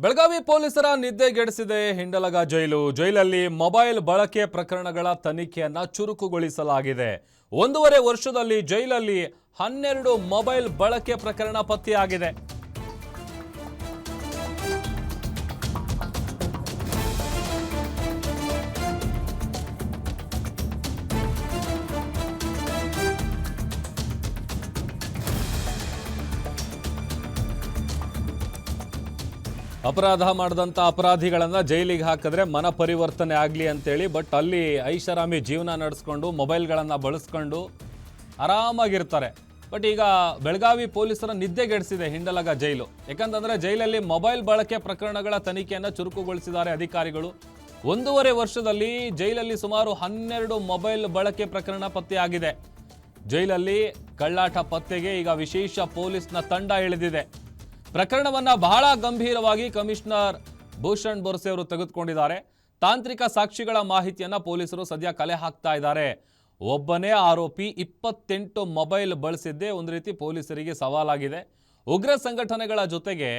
ಬೆಳಗಾವಿ ಪೊಲೀಸರ ನಿದ್ದೆಗೆಡಿಸಿದೆ ಹಿಂಡಲಗ ಜೈಲಲ್ಲಿ ಮೊಬೈಲ್ ಬಳಕೆ ಪ್ರಕರಣಗಳ ತನಿಖೆಯನ್ನ ಚುರುಕುಗೊಳಿಸಲಾಗಿದೆ. 1.5 ವರ್ಷದಲ್ಲಿ ಜೈಲಲ್ಲಿ 12 ಮೊಬೈಲ್ ಬಳಕೆ ಪ್ರಕರಣ ಪತ್ತೆಯಾಗಿದೆ. ಅಪರಾಧ ಮಾಡಿದಂಥ ಅಪರಾಧಿಗಳನ್ನು ಜೈಲಿಗೆ ಹಾಕಿದ್ರೆ ಮನ ಪರಿವರ್ತನೆ ಆಗಲಿ ಅಂತೇಳಿ, ಬಟ್ ಅಲ್ಲಿ ಐಷಾರಾಮಿ ಜೀವನ ನಡೆಸ್ಕೊಂಡು ಮೊಬೈಲ್ಗಳನ್ನು ಬಳಸ್ಕೊಂಡು ಆರಾಮಾಗಿರ್ತಾರೆ. ಬಟ್ ಈಗ ಬೆಳಗಾವಿ ಪೊಲೀಸರ ನಿದ್ದೆಗೆಡಿಸಿದೆ ಹಿಂಡಲಗ ಜೈಲು. ಯಾಕಂತಂದರೆ ಜೈಲಲ್ಲಿ ಮೊಬೈಲ್ ಬಳಕೆ ಪ್ರಕರಣಗಳ ತನಿಖೆಯನ್ನು ಚುರುಕುಗೊಳಿಸಿದ್ದಾರೆ ಅಧಿಕಾರಿಗಳು. 1.5 ವರ್ಷದಲ್ಲಿ ಜೈಲಲ್ಲಿ ಸುಮಾರು 12 ಮೊಬೈಲ್ ಬಳಕೆ ಪ್ರಕರಣ ಪತ್ತೆಯಾಗಿದೆ. ಜೈಲಲ್ಲಿ ಕಳ್ಳಾಟ ಪತ್ತೆಗೆ ಈಗ ವಿಶೇಷ ಪೊಲೀಸ್ನ ತಂಡ ಇಳಿದಿದೆ. ಪ್ರಕರಣವನ್ನ ಬಹಳ ಗಂಭೀರವಾಗಿ ಕಮಿಷನರ್ ಭೂಷಣ್ ಬೋರ್ಸೆ ಅವರು ತೆಗೆದುಕೊಂಡಿದ್ದಾರೆ. ತಾಂತ್ರಿಕ ಸಾಕ್ಷಿಗಳ ಮಾಹಿತಿಯನ್ನ ಪೊಲೀಸರು ಸದ್ಯ ಕಲೆ ಹಾಕ್ತಾ ಇದ್ದಾರೆ. ಒಬ್ಬನೇ ಆರೋಪಿ 28 ಮೊಬೈಲ್ ಬಳಸಿದ್ದೇ ಒಂದು ರೀತಿ ಪೊಲೀಸರಿಗೆ ಸವಾಲಾಗಿದೆ. ಉಗ್ರ ಸಂಘಟನೆಗಳ ಜೊತೆಗೆ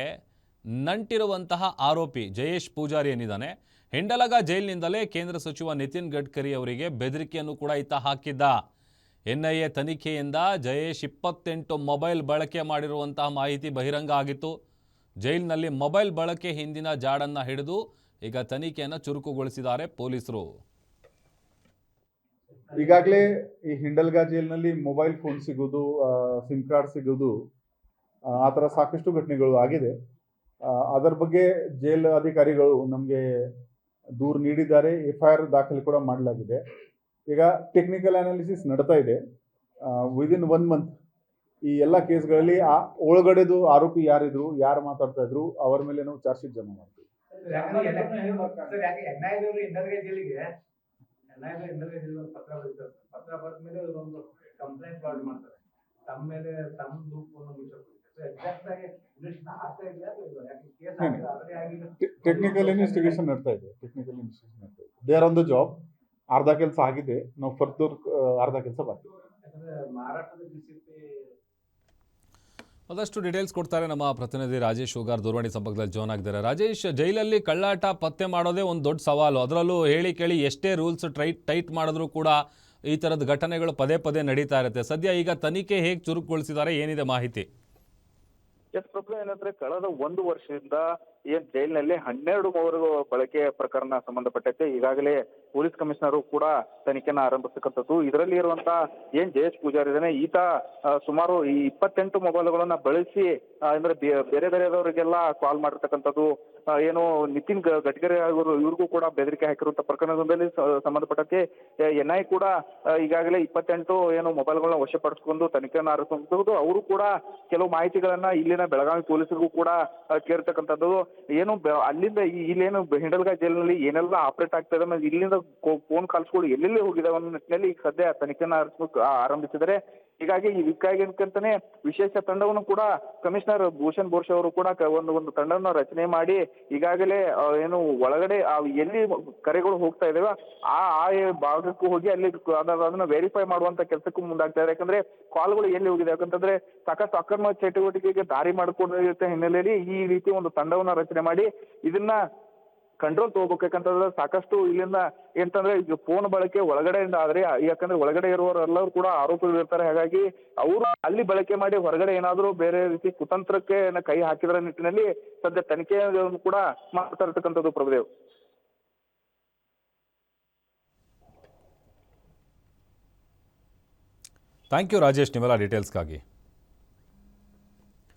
ನಂಟಿರುವಂತಹ ಆರೋಪಿ ಜಯೇಶ್ ಪೂಜಾರಿ ಏನಿದ್ದಾನೆ, ಹಿಂಡಲಗ ಜೈಲಿನಿಂದಲೇ ಕೇಂದ್ರ ಸಚಿವ ನಿತಿನ್ ಗಡ್ಕರಿ ಅವರಿಗೆ ಬೆದರಿಕೆಯನ್ನು ಕೂಡ ಈತ ಹಾಕಿದ್ದ. NIA ತನಿಖೆಯಿಂದ ಜಯೇಶ್ 28 ಮೊಬೈಲ್ ಬಳಕೆ ಮಾಡಿರುವಂತಹ ಮಾಹಿತಿ ಬಹಿರಂಗ ಆಗಿತ್ತು. ಜೈಲಿನಲ್ಲಿ ಮೊಬೈಲ್ ಬಳಕೆ ಹಿಂದಿನ ಜಾಡನ್ನ ಹಿಡಿದು ಈಗ ತನಿಖೆಯನ್ನು ಚುರುಕುಗೊಳಿಸಿದ್ದಾರೆ ಪೊಲೀಸರು. ಈಗಾಗಲೇ ಈ ಹಿಂಡಲ್ಗಾ ಜೈಲಿನಲ್ಲಿ ಮೊಬೈಲ್ ಫೋನ್ ಸಿಗೋದು, ಸಿಮ್ ಕಾರ್ಡ್ ಸಿಗೋದು, ಆ ಥರ ಸಾಕಷ್ಟು ಘಟನೆಗಳು ಆಗಿದೆ. ಅದರ ಬಗ್ಗೆ ಜೈಲ್ ಅಧಿಕಾರಿಗಳು ನಮಗೆ ದೂರು ನೀಡಿದ್ದಾರೆ. FIR ದಾಖಲೆ ಕೂಡ ಮಾಡಲಾಗಿದೆ. ಈಗ ಟೆಕ್ನಿಕಲ್ ಅನಾಲಿಸಿಸ್ ನಡ್ತಾ ಇದೆ. ವಿದಿನ್ 1 ಮಂತ್ ಈ ಎಲ್ಲ ಕೇಸ್ಗಳಲ್ಲಿ ಒಳಗಡೆದು ಆರೋಪಿ ಯಾರಿದ್ರು, ಯಾರು ಮಾತಾಡ್ತಾ ಇದ್ರು, ಅವರ ಮೇಲೆ ನಾವು ಚಾರ್ಜ್ ಶೀಟ್ ಜಮಾ ಮಾಡ್ತೀವಿ. ಟೆಕ್ನಿಕಲ್ ಇನ್ವೆಸ್ಟಿಗೇಷನ್ ನಡ್ತಾ ಇದೆ. They are on the job. ಅರ್ಧ ಕೆಲಸ ಆಗಿದೆ, ನಾವು ಫರ್ದರ್ ಅರ್ಧ ಕೆಲಸ ಬಾಕಿ. ಅದಷ್ಟು ಡೀಟೇಲ್ಸ್ ಕೊಡ್ತಾರೆ ನಮ್ಮ ಪ್ರತಿನಿಧಿ ರಾಜೇಶ್ ಶುಗಾರ್ ದೂರವಾಣಿ ಸಂಪರ್ಕದಲ್ಲಿ ಜಾಯ್ನ್ ಆಗಿದ್ದಾರೆ. ರಾಜೇಶ್, ಜೈಲಲ್ಲಿ ಕಳ್ಳಾಟ ಪತ್ತೆ ಮಾಡೋದೇ ಒಂದು ದೊಡ್ಡ ಸವಾಲು. ಅದರಲ್ಲೂ ಹೇಳಿ ಕೇಳಿ ಎಷ್ಟೇ ರೂಲ್ಸ್ ಟೈಟ್ ಮಾಡಿದ್ರೂ ಕೂಡ ಈ ಥರದ ಘಟನೆಗಳು ಪದೇ ಪದೇ ನಡೀತಾ ಇರುತ್ತೆ. ಸದ್ಯ ಈಗ ತನಿಖೆ ಹೇಗೆ ಚುರುಕುಗೊಳಿಸಿದ್ದಾರೆ, ಏನಿದೆ ಮಾಹಿತಿ? ಎಸ್ ಪ್ರಭು, ಏನಂದ್ರೆ ಕಳೆದ 1 ವರ್ಷದಿಂದ ಜೈಲಿನಲ್ಲಿ 12 ಮೊಬೈಲ್ ಬಳಕೆ ಪ್ರಕರಣ ಸಂಬಂಧಪಟ್ಟಂತೆ ಈಗಾಗಲೇ ಪೊಲೀಸ್ ಕಮಿಷನರ್ ಕೂಡ ತನಿಖೆನ ಆರಂಭಿಸತಕ್ಕಂಥದ್ದು. ಇದರಲ್ಲಿ ಇರುವಂತಹ ಜಯೇಶ್ ಪೂಜಾರಿ ಇದ್ದಾನೆ, ಈತ ಸುಮಾರು ಈ 28 ಮೊಬೈಲ್ಗಳನ್ನ ಬಳಸಿ ಅಂದ್ರೆ ಬೇರೆ ಬೇರೆದವರಿಗೆಲ್ಲ ಕಾಲ್ ಮಾಡಿರ್ತಕ್ಕಂಥದ್ದು. ಏನು ನಿತಿನ್ ಗಡ್ಕರಿ ಅವರು ಇವ್ರಿಗೂ ಕೂಡ ಬೆದರಿಕೆ ಹಾಕಿರುವಂತಹ ಪ್ರಕರಣದಲ್ಲಿ ಸಂಬಂಧಪಟ್ಟಂತೆ NIA ಕೂಡ ಈಗಾಗಲೇ 28 ಏನು ಮೊಬೈಲ್ಗಳನ್ನ ವಶಪಡಿಸಿಕೊಂಡು ತನಿಖೆಯನ್ನು ಆರಂಭಿಸಬಹುದು. ಅವರು ಕೂಡ ಕೆಲವು ಮಾಹಿತಿಗಳನ್ನ ಇಲ್ಲಿನ ಬೆಳಗಾವಿ ಪೊಲೀಸರಿಗೂ ಕೂಡ ಕೇಳ್ತಕ್ಕಂಥದ್ದು. ಏನು ಅಲ್ಲಿಂದ ಇಲ್ಲೇನು ಹಿಂಡಲ್ಗಾ ಜೈಲಿನಲ್ಲಿ ಏನೆಲ್ಲ ಆಪರೇಟ್ ಆಗ್ತಾ ಇದೆ, ಇಲ್ಲಿಂದ ಫೋನ್ ಕಾಲ್ಸ್ಗಳು ಎಲ್ಲೆಲ್ಲಿ ಹೋಗಿದಾವೆ ಅನ್ನೋ ನಿಟ್ಟಿನಲ್ಲಿ ಈಗ ಸದ್ಯ ತನಿಖೆನ ಆರಂಭಿಸಿದರೆ. ಹೀಗಾಗಿ ಇದಕ್ಕಾಗಿಂತಾನೆ ವಿಶೇಷ ತಂಡವನ್ನು ಕೂಡ ಕಮಿಷನರ್ ಭೂಷಣ್ ಬೋರ್ಸೆ ಅವರು ಕೂಡ ಒಂದು ತಂಡವನ್ನು ರಚನೆ ಮಾಡಿ ಈಗಾಗಲೇ ಏನು ಒಳಗಡೆ ಎಲ್ಲಿ ಕರೆಗಳು ಹೋಗ್ತಾ ಇದಾವೆ ಆ ಭಾಗಕ್ಕೂ ಹೋಗಿ ಅಲ್ಲಿ ಅದನ್ನ ವೆರಿಫೈ ಮಾಡುವಂತ ಕೆಲಸಕ್ಕೂ ಮುಂದಾಗ್ತಾ ಇದೆ. ಯಾಕಂದ್ರೆ ಕಾಲ್ಗಳು ಎಲ್ಲಿ ಹೋಗಿದೆ, ಯಾಕಂತಂದ್ರೆ ಸಾಕಷ್ಟು ಅಕ್ರಮ ಚಟುವಟಿಕೆಗೆ ದಾರಿ ಮಾಡಿಕೊಂಡಿರುತ್ತೆ ಹಿನ್ನೆಲೆಯಲ್ಲಿ ಈ ರೀತಿ ಒಂದು ತಂಡವನ್ನ ರಚನೆ ಮಾಡಿ ಇದನ್ನ ಕಂಟ್ರೋಲ್ ತಗೋಬೇಕಂತಂದ್ರೆ ಸಾಕಷ್ಟು ಇಲ್ಲಿಂದ ಎಂತಂದ್ರೆ ಈಗ ಫೋನ್ ಬಳಕೆ ಒಳಗಡೆಯಿಂದ ಆದ್ರೆ, ಯಾಕಂದ್ರೆ ಒಳಗಡೆ ಇರುವವರೆಲ್ಲರೂ ಕೂಡ ಆರೋಪಿಗಳು ಇರ್ತಾರೆ. ಹಾಗಾಗಿ ಅವರು ಅಲ್ಲಿ ಬಳಕೆ ಮಾಡಿ ಹೊರಗಡೆ ಏನಾದರೂ ಬೇರೆ ರೀತಿ ಕುತಂತ್ರಕ್ಕೆ ಕೈ ಹಾಕಿದ್ರ ನಿಟ್ಟಿನಲ್ಲಿ ಸದ್ಯ ತನಿಖೆ ಕೂಡ ಮಾಡ್ತಾ ಇರ್ತಕ್ಕಂಥದ್ದು. ಪ್ರಭುದೇವ್, ಥ್ಯಾಂಕ್ ಯು ರಾಜೇಶ್, ನಿಮ್ಮೆಲ್ಲ ಡೀಟೇಲ್ಸ್ಗಾಗಿ.